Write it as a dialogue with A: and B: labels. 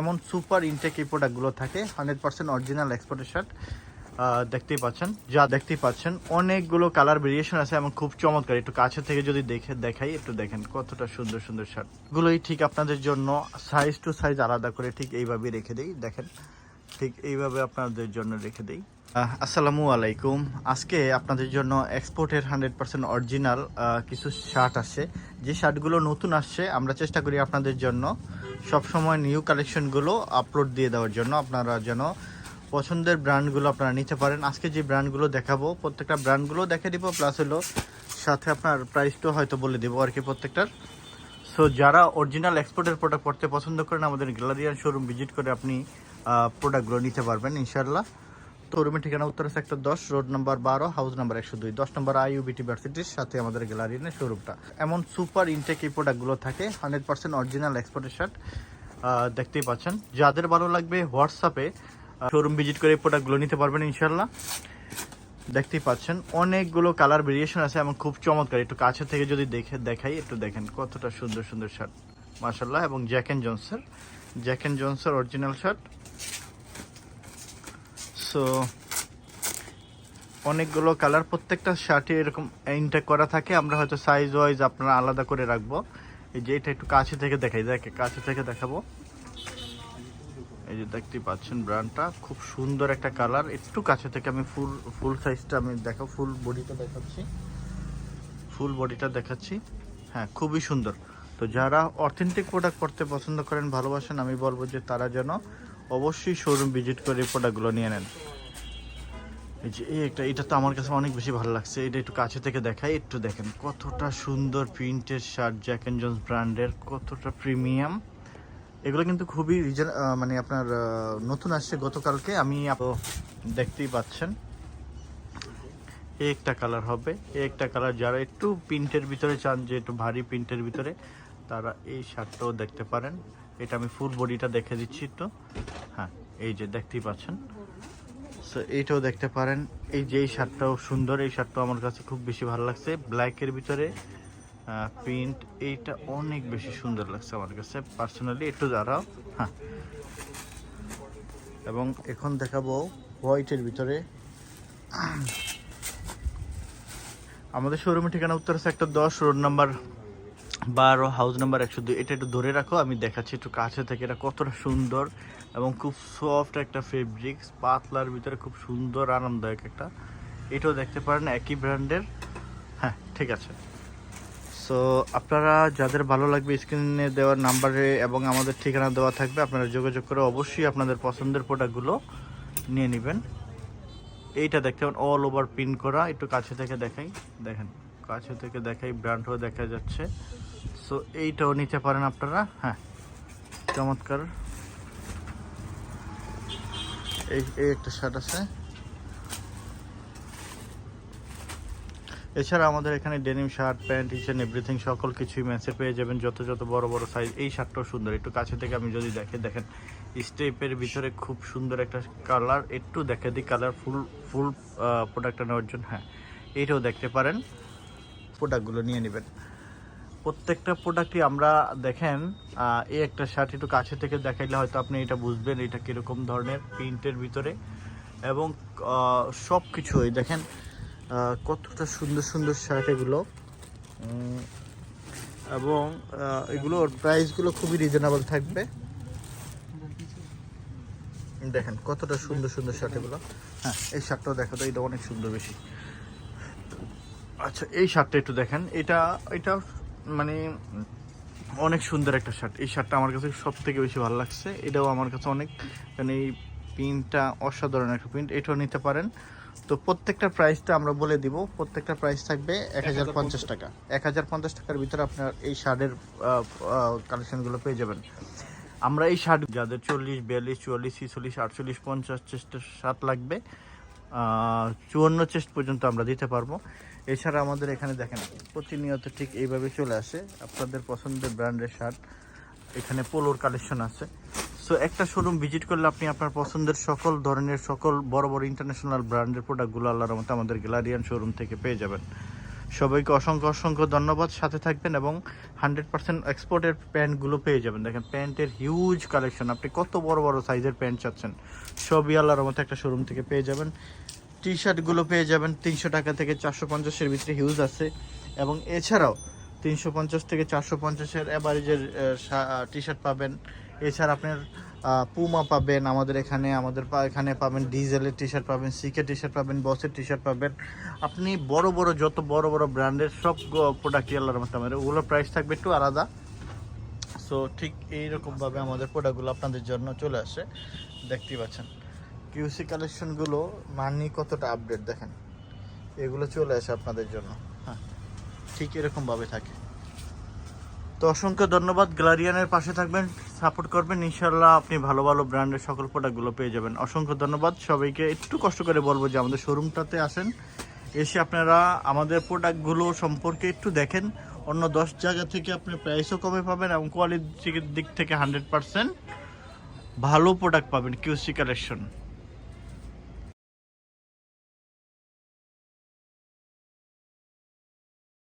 A: এমন super intact এই প্রোডাক্টগুলো থাকে। 100% অরিজিনাল এক্সপোর্টের শার্ট দেখতেই পাচ্ছেন অনেকগুলো কালার ভেরিয়েশন আছে এবং খুব চমৎকার। একটু কাছে থেকে যদি দেখাই একটু দেখেন কতটা সুন্দর সুন্দর শার্ট গুলোই ঠিক আপনাদের জন্য সাইজ টু সাইজ আলাদা করে ঠিক এইভাবে রেখে দেই। দেখেন ঠিক এইভাবে আপনাদের জন্য রেখে দেই। আসসালামু আলাইকুম। আজকে আপনাদের জন্য এক্সপোর্টের 100% অরিজিনাল কিছু শার্ট আসছে। যে শার্টগুলো নতুন আসছে আমরা চেষ্টা করি আপনাদের জন্য সবসময় নিউ কালেকশনগুলো আপলোড দিয়ে দেওয়ার জন্য, আপনারা যেন পছন্দের ব্র্যান্ডগুলো আপনারা নিতে পারেন। আজকে যে ব্র্যান্ডগুলো দেখাবো প্রত্যেকটা ব্র্যান্ডগুলো দেখে দিব, প্লাস হলো সাথে আপনার প্রাইসটাও হয়তো বলে দেবো আর কি প্রত্যেকটার। সো যারা অরিজিনাল এক্সপোর্টের প্রোডাক্ট পড়তে পছন্দ করেন আমাদের গ্যালারিয়ান শোরুম ভিজিট করে আপনি প্রোডাক্টগুলো নিতে পারবেন ইনশাল্লাহ। শোরুমের ঠিকানা Uttara sector 10, road number 12, house number 102, 10 নম্বর IUBT ভার্সিটির সাথে আমাদের গ্যালারিয়ানের শোরুমটা। এমন সুপার ইনটেক এই প্রোডাক্টগুলো থাকে। 100% অরিজিনাল এক্সপোর্টের শার্ট দেখতেই পাচ্ছেন। যাদের ভালো লাগবে হোয়াটসঅ্যাপে শোরুম ভিজিট করে এই প্রোডাক্টগুলো নিতে পারবেন ইনশাল্লাহ। দেখতেই পাচ্ছেন অনেকগুলো কালার ভেরিয়েশন আছে এবং খুব চমৎকার। একটু কাছে থেকে যদি দেখাই একটু দেখেন কতটা সুন্দর সুন্দর শার্ট মাশাআল্লাহ। এবং জ্যাক এন্ড জোনসের অরিজিনাল শার্ট। সো অনেকগুলো কালার, প্রত্যেকটা শার্টে এরকম ইনটেক করা থাকে। আমরা হয়তো সাইজ ওয়াইজ আপনারা আলাদা করে রাখবো। এই যে এটা একটু কাছে থেকে কাছে থেকে দেখাবো। এই যে দেখতেই পাচ্ছেন ব্র্যান্ডটা খুব সুন্দর একটা কালার। একটু কাছে থেকে আমি ফুল সাইজটা আমি দেখাবো, ফুল বডিটা দেখাচ্ছি। হ্যাঁ, খুবই সুন্দর। তো যারা অথেন্টিক প্রোডাক্ট পড়তে পছন্দ করেন, ভালোবাসেন, আমি বলবো যে তারা যেন অবশ্যই শোরুম ভিজিট করে এই প্রোডাক্টগুলো নিয়ে নেন। এই যে এটা তো আমার কাছে অনেক বেশি ভালো লাগছে। এটা একটু কাছে থেকে দেখাই, একটু দেখেন কতটা সুন্দর প্রিন্টের শার্ট, জ্যাক এন্ড জোন্স ব্র্যান্ডের, কতটা প্রিমিয়াম। এগুলো কিন্তু খুবই মানে আপনার নতুন আসছে গতকালকে। আমি দেখতেই পাচ্ছেন একটা কালার হবে, একটা কালার। যারা একটু প্রিন্টের ভিতরে চান, যে একটু ভারী প্রিন্টের ভিতরে, তারা এই শার্টটাও দেখতে পারেন। এটা আমি ফুল বডিটা দেখে দিচ্ছি তো। হ্যাঁ, এই যে দেখতেই পাচ্ছেন। সো এইটাও দেখতে পারেন। এই যে এই শার্টটাও সুন্দর, এই শার্টটাও আমার কাছে খুব বেশি ভালো লাগছে। ব্ল্যাকের ভিতরে প্রিন্ট, এইটা অনেক বেশি সুন্দর লাগছে আমার কাছে পার্সোনালি। একটু দাঁড়াও। হ্যাঁ, এবং এখন দেখাবো হোয়াইটের ভিতরে। আমাদের শোরুমের ঠিকানা Uttara sector 10, road number 12, house number 102। এটা একটু ধরে রাখো, আমি দেখাচ্ছি একটু কাছে থেকে। এটা কতটা সুন্দর এবং খুব সফট একটা ফেব্রিক্স, পাতলার ভিতরে খুব সুন্দর আরামদায়ক একটা। এটাও দেখতে পারেন একই ব্র্যান্ডের। হ্যাঁ, ঠিক আছে। সো আপনারা যাদের ভালো লাগবে স্ক্রিনে দেওয়ার নাম্বারে এবং আমাদের ঠিকানা দেওয়া থাকবে, আপনারা যোগাযোগ করে অবশ্যই আপনাদের পছন্দের প্রোডাক্টগুলো নিয়ে নেবেন। এইটা দেখতে পাবেন অল ওভার প্রিন্ট করা। একটু কাছে থেকে দেখাই, দেখেন কাছে থেকে দেখাই, ব্র্যান্ডও দেখা যাচ্ছে। সো এইটাও নিতে পারেন আপনারা। হ্যাঁ, চমৎকার। এই একটা শার্ট আছে। এছাড়া আমাদের এখানে denim shirt, pant, each and everything সকল কিছুই ম্যাচে পেয়ে যাবেন, যত বড় বড় সাইজ। এই শার্টটাও সুন্দর। একটু কাছে থেকে আমি যদি দেখেন স্টেপের ভিতরে খুব সুন্দর একটা কালার। একটু দেখে দিই কালার, ফুল প্রোডাক্টটা নেওয়ার জন্য। হ্যাঁ, এইটাও দেখতে পারেন, প্রোডাক্টগুলো নিয়ে নেবেন। প্রত্যেকটা প্রোডাক্টই আমরা দেখেন এই একটা শার্ট একটু কাছে থেকে দেখাইলে হয়তো আপনি এটা বুঝবেন এটা কীরকম ধরনের প্রিন্টের ভিতরে। এবং সব কিছুই দেখেন কতটা সুন্দর সুন্দর শার্ট এগুলো। এবং এগুলোর প্রাইসগুলো খুবই রিজনেবল থাকবে। দেখেন কতটা সুন্দর সুন্দর শার্ট এগুলো। হ্যাঁ, এই শার্টটাও দেখো তো, এটা অনেক সুন্দর বেশি। আচ্ছা, এই শার্টটা একটু দেখেন। এটা মানে অনেক সুন্দর একটা শার্ট। এই শার্টটা আমার কাছে সব থেকে বেশি ভালো লাগছে। এটাও আমার কাছে অনেক, মানে এই প্রিন্টটা অসাধারণ একটা প্রিন্ট। এটাও নিতে পারেন। তো প্রত্যেকটা প্রাইসটা আমরা বলে দিব। প্রত্যেকটা প্রাইস থাকবে 1050 টাকা। 1050 টাকার ভিতরে আপনার এই শার্টের কালেকশনগুলো পেয়ে যাবেন। আমরা এই শার্ট যাদের 40, 42, 44, 46, 48, 50 চেস্টের শার্ট লাগবে, 54 চেস্ট পর্যন্ত আমরা দিতে পারবো। এছাড়া আমাদের এখানে দেখেন প্রতিনিয়ত ঠিক এইভাবে চলে আসে আপনাদের পছন্দের ব্র্যান্ডের শার্ট। এখানে পোলোর কালেকশন আছে। সো একটা শোরুম ভিজিট করলে আপনি আপনার পছন্দের সকল বড় বড় ইন্টারন্যাশনাল ব্র্যান্ডের প্রোডাক্টগুলো আল্লাহর রহমতে আমাদের গ্যালারিয়ান শোরুম থেকে পেয়ে যাবেন। সবাইকে অসংখ্য অসংখ্য ধন্যবাদ, সাথে থাকবেন এবং 100% এক্সপোর্টের প্যান্টগুলো পেয়ে যাবেন। দেখেন প্যান্টের হিউজ কালেকশন, আপনি কত বড় বড় সাইজের প্যান্ট চাচ্ছেন সবই আল্লাহর মতো একটা শোরুম থেকে পেয়ে যাবেন। টি শার্টগুলো পেয়ে যাবেন 300 টাকা থেকে 450-এর ভিতরে হিউজ আছে, এবং এছাড়াও 350 থেকে 450-এর অ্যাভারেজের টি শার্ট পাবেন। এছাড়া আপনার পুমা পাবেন আমাদের এখানে, এখানে পাবেন ডিজেলের টি শার্ট পাবেন, সিকে টি শার্ট পাবেন, বসের টি শার্ট পাবেন। আপনি বড় বড় যত বড় বড় ব্র্যান্ডের সব প্রোডাক্টই আল্লাহর মতো আমাদের, ওগুলোর প্রাইস থাকবে একটু আলাদা। সো ঠিক এইরকমভাবে আমাদের প্রোডাক্টগুলো আপনাদের জন্য চলে আসে, দেখতেই পাচ্ছেন। কিউসি কালেকশনগুলো মানি কতটা আপডেট দেখেন, এগুলো চলে আসে আপনাদের জন্য। হ্যাঁ, ঠিক এরকমভাবে থাকে। তো অসংখ্য ধন্যবাদ, গ্যালারিয়ানের পাশে থাকবেন, সাপোর্ট করবেন, ইনশাল্লাহ আপনি ভালো ভালো ব্র্যান্ডের সকল প্রোডাক্টগুলো পেয়ে যাবেন। অসংখ্য ধন্যবাদ সবাইকে। একটু কষ্ট করে বলবো যে আমাদের শোরুমটাতে আসেন, এসে আপনারা আমাদের প্রোডাক্টগুলো সম্পর্কে একটু দেখেন। অন্য 10 জায়গা থেকে আপনি প্রাইসও কমে পাবেন এবং কোয়ালিটির দিক থেকে 100% ভালো প্রোডাক্ট পাবেন কিউসি কালেকশন।